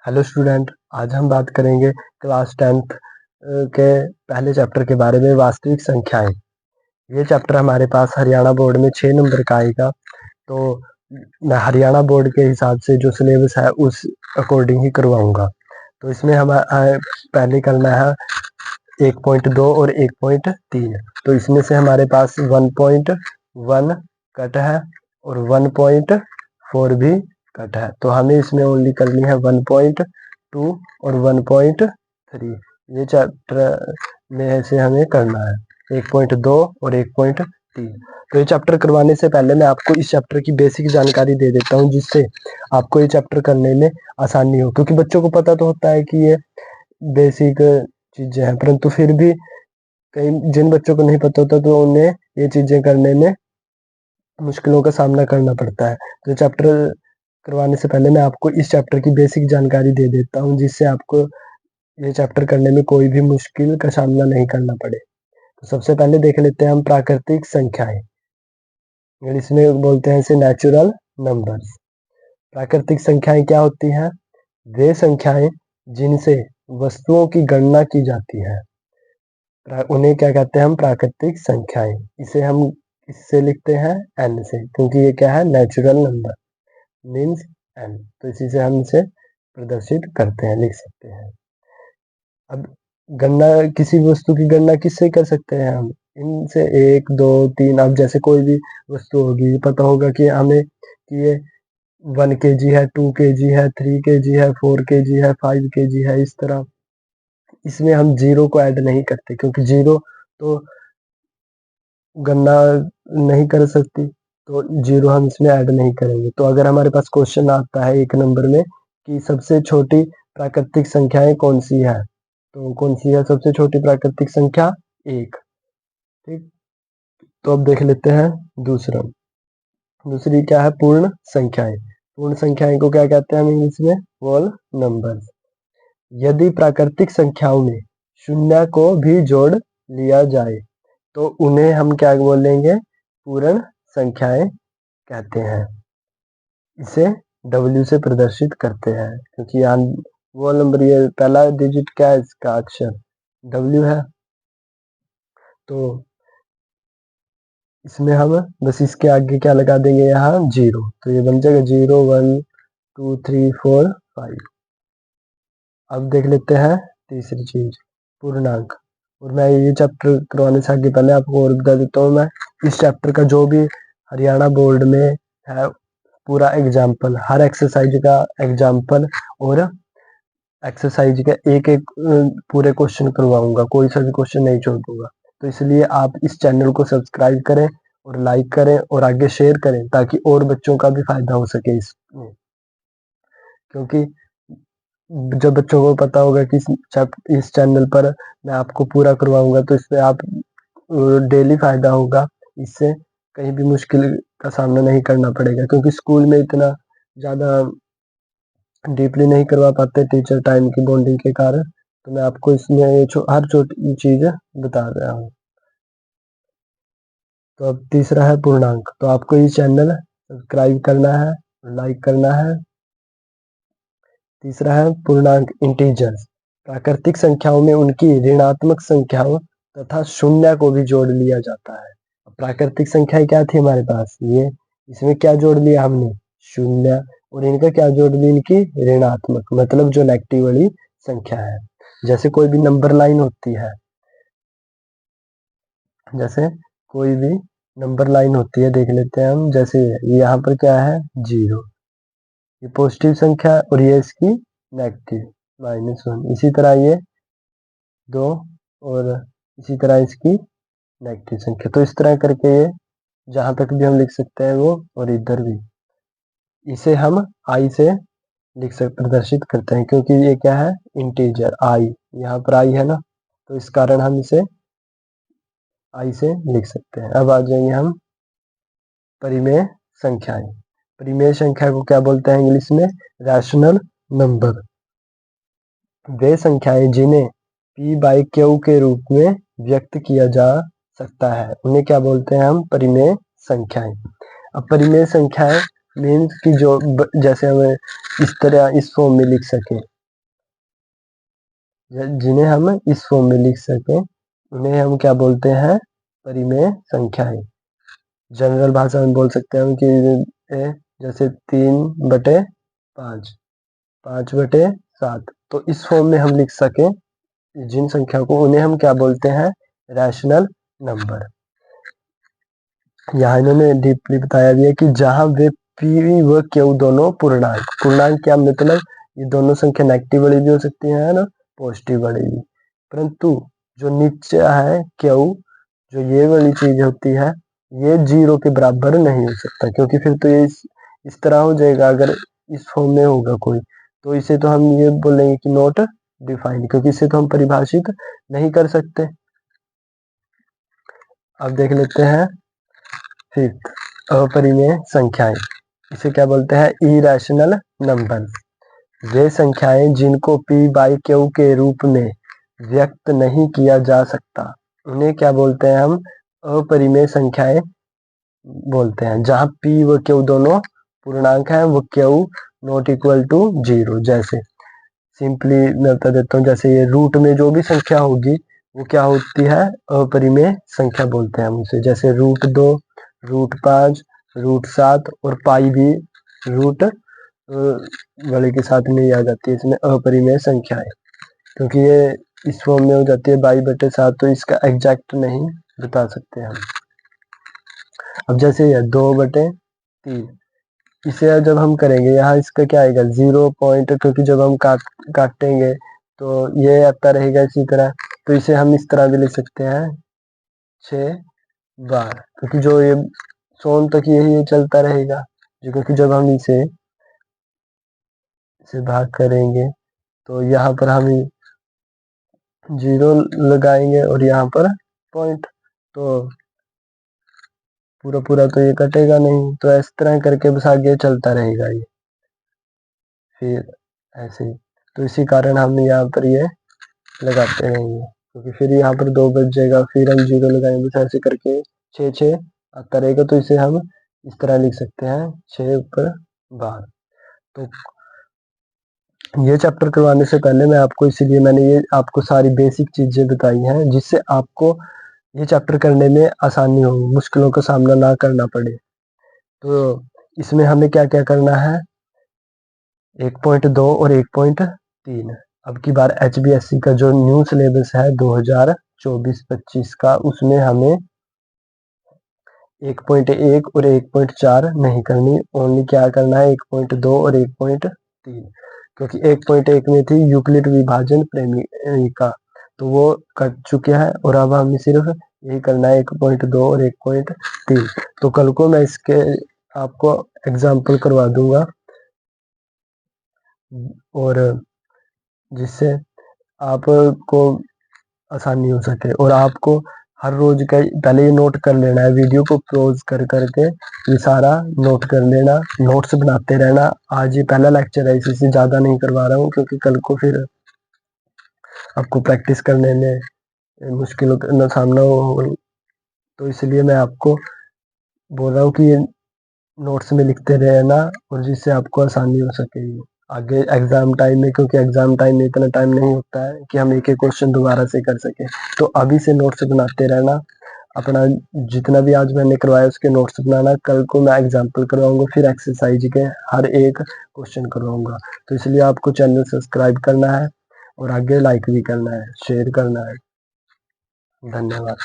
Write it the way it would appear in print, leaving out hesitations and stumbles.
Hello student, आज हम बात करेंगे क्लास 10th के पहले चैप्टर के बारे में, वास्तविक संख्याएं। ये चैप्टर हमारे पास हरियाणा बोर्ड में 6 नंबर का आएगा। तो मैं हरियाणा बोर्ड के हिसाब से जो सिलेबस है उस अकॉर्डिंग ही करवाऊंगा। तो इसमें हम पहले करना है 1.2 और 1.3। तो इसमें से हमारे पास 1.1 कट है और 1.4 भी कट है। तो हमें इसमें ओनली करनी है 1.2 और 1.3। ये चैप्टर में से हमें करना है 1.2 और 1.3। तो ये चैप्टर करवाने से पहले मैं आपको इस चैप्टर की बेसिक जानकारी दे देता हूँ, जिससे आपको ये चैप्टर करने में आसानी हो। क्योंकि बच्चों को पता तो होता है कि ये बेसिक चीजें हैं, परंतु फिर भी कई जिन बच्चों को नहीं पता होता तो उन्हें ये चीजें करने में मुश्किलों का सामना करना पड़ता है। तो चैप्टर करवाने से पहले मैं आपको इस चैप्टर की बेसिक जानकारी दे देता हूँ, जिससे आपको ये चैप्टर करने में कोई भी मुश्किल का सामना नहीं करना पड़े। तो सबसे पहले देख लेते हैं हम प्राकृतिक संख्याएं। इंग्लिश में बोलते हैं इसे नेचुरल नंबर्स। प्राकृतिक संख्याएं क्या होती हैं? वे संख्याएं जिनसे वस्तुओं की गणना की जाती है, उन्हें क्या कहते हैं हम? प्राकृतिक संख्याएं। इसे हम इससे लिखते हैं n से, क्योंकि ये क्या है? Natural number means n। तो इसी से हम इसे प्रदर्शित करते हैं, लिख सकते हैं। अब गणना, किसी वस्तु की गणना किससे कर सकते हैं हम? इनसे 1 2 3। अब जैसे कोई भी वस्तु होगी, पता होगा कि हमें कि ये 1 kg है, 2 kg है, 3 kg है, 4 kg है, 5 kg है, इस तरह। इसमें हम जीरो को ऐड नहीं करते, क्योंकि जीरो तो गणना नहीं कर सकती, तो जीरो हम इसमें ऐड नहीं करेंगे। तो अगर हमारे पास क्वेश्चन आता है 1 नंबर में कि सबसे छोटी प्राकृतिक संख्याएं कौन सी है, तो कौन सी है सबसे छोटी प्राकृतिक संख्या? 1। ठीक। तो अब देख लेते हैं दूसरी क्या है? पूर्ण संख्याएं। पूर्ण संख्याएं को क्या कहते हैं हम इंग्लिश में? Whole number. यदि प्राकृतिक संख्याओं में शून्य को भी जोड़ लिया जाए तो उन्हें हम क्या बोलेंगे? पूर्ण संख्याएं कहते हैं। इसे W से प्रदर्शित करते हैं, क्योंकि यहाँ वो नंबर, ये पहला डिजिट क्या है? इसका अक्षर W है। तो इसमें हम बस इसके आगे क्या लगा देंगे? यहाँ 0। तो ये बन जाएगा 0 1 2 3 4 5। अब देख लेते हैं तीसरी चीज, पूर्णांक। और मैं ये चैप्टर करवाने से आगे पहले आपको और बता देता हूँ, मैं इस चैप्टर का जो भी हरियाणा बोर्ड में है पूरा एग्जाम्पल, हर एक्सरसाइज का एग्जाम्पल और एक्सरसाइज का एक एक पूरे क्वेश्चन करवाऊंगा, कोई सा भी क्वेश्चन नहीं छोड़ दूंगा। तो इसलिए आप इस चैनल को सब्सक्राइब करें और लाइक करें और आगे शेयर करें, ताकि और बच्चों का भी फायदा हो सके इसमें। क्योंकि जब बच्चों को पता होगा कि इस चैनल पर मैं आपको पूरा करवाऊंगा, तो इससे आप डेली फायदा होगा। इससे कहीं भी मुश्किल का सामना नहीं करना पड़ेगा, क्योंकि स्कूल में इतना ज़्यादा डीपली नहीं करवा पाते टीचर टाइम की बॉन्डिंग के कारण। तो मैं आपको इसमें हर छोटी चीज़ बता रहा हूँ। तो अब तीसरा है पूर्णांक। तो आपको ये चैनल सब्सक्राइब करना है, लाइक करना है। तीसरा है पूर्णांक इंटीजर्स। प्राकृतिक संख्याओं में उनकी ऋणात्मक संख्याओं तथा शून्य को भी जोड़ लिया जाता है। प्राकृतिक संख्याएं क्या थी हमारे पास? ये इसमें क्या जोड़ लिया हमने? शून्य। और इनका क्या जोड़ लिया? इनकी ऋणात्मक, मतलब जो नेगेटिव वाली संख्या है। जैसे कोई भी नंबर लाइन होती है, जैसे कोई भी नंबर लाइन होती है, देख लेते हैं हम। जैसे यहाँ पर क्या है? 0। ये पॉजिटिव संख्या है और ये इसकी नेगेटिव -1। इसी तरह ये 2 और इसी तरह इसकी नेगेटिव संख्या। तो इस तरह करके ये जहां तक भी हम लिख सकते हैं वो, और इधर भी। इसे हम आई से प्रदर्शित करते हैं, क्योंकि ये क्या है? इंटीजर आई। यहाँ पर आई है ना, तो इस कारण हम इसे आई से लिख सकते हैं। अब आ जाएंगे हम परिमेय संख्याएं। परिमेय संख्या को क्या बोलते हैं इंग्लिश में? Rational number. वे संख्याएं जिन्हें p/q के रूप में व्यक्त किया जा सकता है, उन्हें क्या बोलते हैं हम? परिमेय संख्याएं। अब परिमेय संख्याएं मीन्स कि जो जैसे हमें इस तरह इस फॉर्म में लिख सके, जिन्हें हम इस फॉर्म में लिख सके उन्हें हम क्या बोलते हैं, परिमेय संख्याएं। जनरल भाषा में बोल सकते हैं हम कि जैसे 3/5, 5/7, तो इस फॉर्म में हम लिख सके जिन संख्या को, उन्हें हम क्या बोलते हैं, रैशनल नंबर। यहाँ इन्होंने डीपली बताया भी है कि जहां वे पी व क्यू दोनों पूर्णांक, पूर्णांक क्या मतलब, ये दोनों संख्या नेगेटिव वाली भी हो सकती है ना, पॉजिटिव वाली भी, परंतु जो नीचे है क्यू, जो ये वाली चीज होती है, ये 0 के बराबर नहीं हो सकता, क्योंकि फिर तो ये इस तरह हो जाएगा। अगर इस फॉर्म में होगा कोई, तो इसे तो हम ये बोलेंगे कि नॉट डिफाइंड, क्योंकि इसे तो हम परिभाषित नहीं कर सकते। अब देख लेते हैं फिफ्थ, अपरिमेय संख्याएं। इसे क्या बोलते हैं, इरेशनल नंबर। वे संख्याएं जिनको p बाई क्यू के रूप में व्यक्त नहीं किया जा सकता, उन्हें क्या बोलते हैं, हम अपरिमेय संख्याएं बोलते हैं। जहां p व q दोनों पूर्णांक हैं, वो q नॉट इक्वल टू 0। जैसे सिंपली मैं बता देता हूँ, जैसे ये रूट में जो भी संख्या होगी वो क्या होती है, अपरिमेय संख्या बोलते हैं हम उसे। जैसे √2, √5, √7 और पाई भी रूट वाले के साथ नहीं आ जाती है, इसमें अपरिमेय संख्या है, क्योंकि ये इस फॉर्म में हो जाती है 22/7, तो इसका एग्जैक्ट नहीं बता सकते हम। अब जैसे ये 2/3, इसे जब हम करेंगे, यहाँ इसका क्या आएगा, 0 पॉइंट, क्योंकि जब हम काटेंगे तो ये आता रहेगा इसी तरह, तो इसे हम इस तरह भी लिख सकते हैं 6 बार, क्योंकि जो ये 100 तक यही चलता रहेगा, क्योंकि जब हम इसे भाग करेंगे तो यहाँ पर हम 0 लगाएंगे और यहाँ पर पॉइंट, तो पूरा पूरा तो ये कटेगा नहीं, तो इस तरह करके बस आगे चलता रहेगा ये, फिर ऐसे। तो इसी कारण हम यहाँ पर ये लगाते रहेंगे, क्योंकि फिर यहाँ पर 2 बच जाएगा, फिर हम 0 लगाएंगे, बस ऐसे करके 6 आता रहेगा। तो इसे हम इस तरह लिख सकते हैं 6 ऊपर बार। तो ये चैप्टर करवाने से पहले मैं आपको, इसीलिए मैंने ये आपको सारी बेसिक चीजें बताई हैं, जिससे आपको ये चैप्टर करने में आसानी हो, मुश्किलों का सामना ना करना पड़े। तो इसमें हमें क्या क्या करना है, 1.2 और 1.3। अब की बार HBSC का जो न्यू सिलेबस है 2024-25 का, उसमें हमें 1.1 और 1.4 नहीं करनी, ओनली क्या करना है, 1.2 और 1.3, क्योंकि 1.1 में थी यूक्लिड विभाजन प्रेमिका, तो वो कट चुके हैं, और अब हमें सिर्फ यही करना है 1.2 और 1.3। तो कल को मैं इसके आपको एग्जाम्पल करवा दूंगा, और जिससे आपको आसानी हो सके, और आपको हर रोज का पहले ये नोट कर लेना है, वीडियो को पॉज कर करके ये सारा नोट कर लेना, नोट्स बनाते रहना। आज ये पहला लेक्चर है, इसी से ज़्यादा नहीं करवा रहा हूँ, क्योंकि कल को फिर आपको प्रैक्टिस करने में मुश्किलों का सामना हो, तो इसलिए मैं आपको बोल रहा हूँ कि ये नोट्स में लिखते रहना, और जिससे आपको आसानी हो सके आगे एग्जाम टाइम में, क्योंकि एग्जाम टाइम में इतना टाइम नहीं होता है कि हम एक एक क्वेश्चन दोबारा से कर सके। तो अभी से नोट्स बनाते रहना, अपना जितना भी आज मैंने करवाया उसके नोट्स बनाना, कल को मैं एग्जाम्पल करवाऊंगा, फिर एक्सरसाइज के हर एक क्वेश्चन करवाऊंगा। तो इसलिए आपको चैनल सब्सक्राइब करना है, और आगे लाइक भी करना है, शेयर करना है। धन्यवाद।